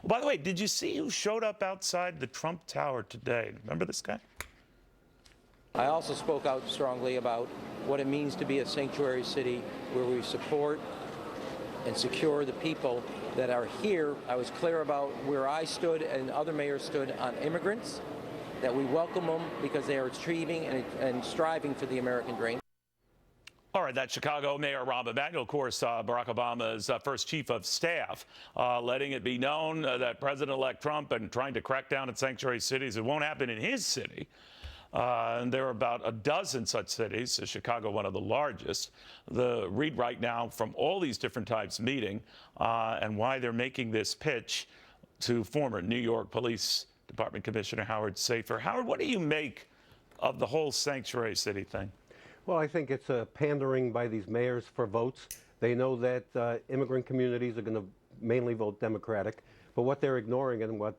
By the way, did you see who showed up outside the Trump Tower today? Remember this guy? I also spoke out strongly about what it means to be a sanctuary city where we support and secure the people that are here. I was clear about where I stood and other mayors stood on immigrants, that we welcome them because they are achieving and striving for the American dream. All right, that's Chicago Mayor Rahm Emanuel, of course, Barack Obama's first chief of staff, letting it be known that President-elect Trump and trying to crack down at sanctuary cities. It won't happen in his city. And there are about a dozen such cities, Chicago one of the largest. The read right now from all these different types meeting and why they're making this pitch to former New York Police Department Commissioner Howard Safir. Howard, what do you make of the whole sanctuary city thing? Well, I think it's a pandering by these mayors for votes. They know that immigrant communities are going to mainly vote Democratic. But what they're ignoring, and what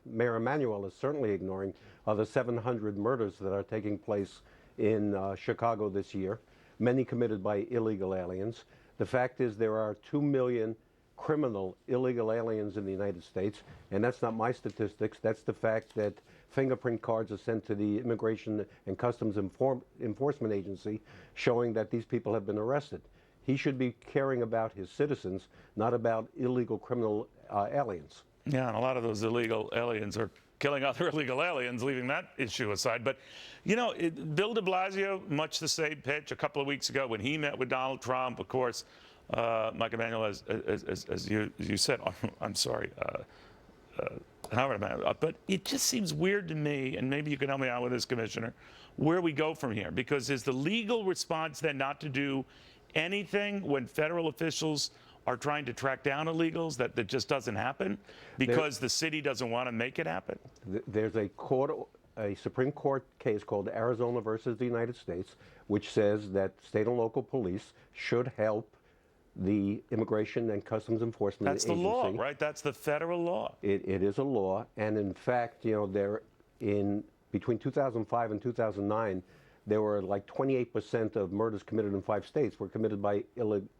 Mayor Emanuel is certainly ignoring, are the 700 murders that are taking place in Chicago this year, many committed by illegal aliens. The fact is there are 2 million criminal illegal aliens in the United States, and that's not my statistics. That's the fact that fingerprint cards are sent to the Immigration and Customs Enforcement Agency showing that these people have been arrested. He should be caring about his citizens, not about illegal criminal aliens. Yeah, and a lot of those illegal aliens are killing other illegal aliens, leaving that issue aside. But, you know, Bill de Blasio, much the same pitch a couple of weeks ago when he met with Donald Trump. Of course, Mike Emanuel, as you said, I'm sorry, Howard Emanuel, but it just seems weird to me, and maybe you can help me out with this, Commissioner, where we go from here. Because is the legal response then not to do anything when federal officials are trying to track down illegals, that just doesn't happen because the city doesn't want to make it happen? There's a Supreme Court case called Arizona versus the United States, which says that state and local police should help the Immigration and Customs Enforcement Agency. That's the law, right? That's the federal law. It is a law, and in fact, you know, between 2005 and 2009, there were like 28% of murders committed in 5 states were committed by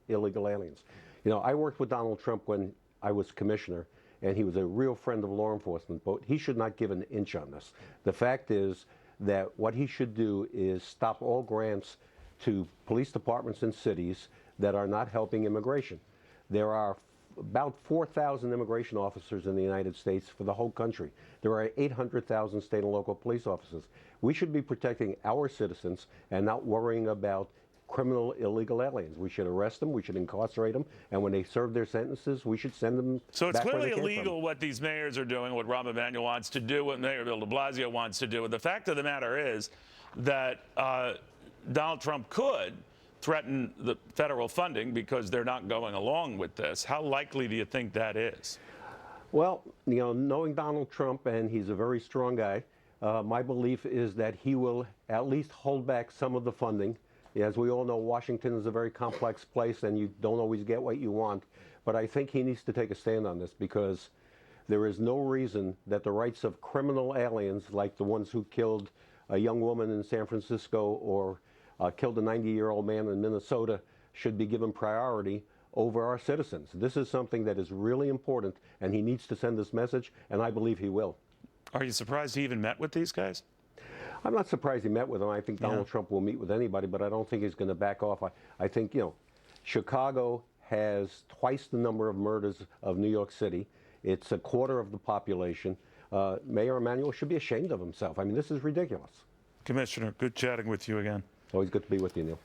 illegal aliens. You know, I worked with Donald Trump when I was commissioner, and he was a real friend of law enforcement, but he should not give an inch on this. The fact is that what he should do is stop all grants to police departments in cities that are not helping immigration. There are about 4,000 immigration officers in the United States for the whole country. There are 800,000 state and local police officers. We should be protecting our citizens and not worrying about criminal illegal aliens. We should arrest them, we should incarcerate them, and when they serve their sentences, we should send them So it's back where clearly they came illegal from. what these mayors are doing, what Rahm Emanuel wants to do, what Mayor Bill de Blasio wants to do. And the fact of the matter is that Donald Trump could threaten the federal funding because they're not going along with this. How likely do you think that is? Well, you know, knowing Donald Trump, and he's a very strong guy, my belief is that he will at least hold back some of the funding. As we all know, Washington is a very complex place, and you don't always get what you want. But I think he needs to take a stand on this, because there is no reason that the rights of criminal aliens, like the ones who killed a young woman in San Francisco or killed a 90-year-old man in Minnesota, should be given priority over our citizens. This is something that is really important, and he needs to send this message, and I believe he will. Are you surprised he even met with these guys? I'm not surprised he met with them. I think Donald Trump will meet with anybody, but I don't think he's going to back off. I think, you know, Chicago has twice the number of murders of New York City. It's a quarter of the population. Mayor Emanuel should be ashamed of himself. I mean, this is ridiculous. Commissioner, good chatting with you again. Always good to be with you, Neil.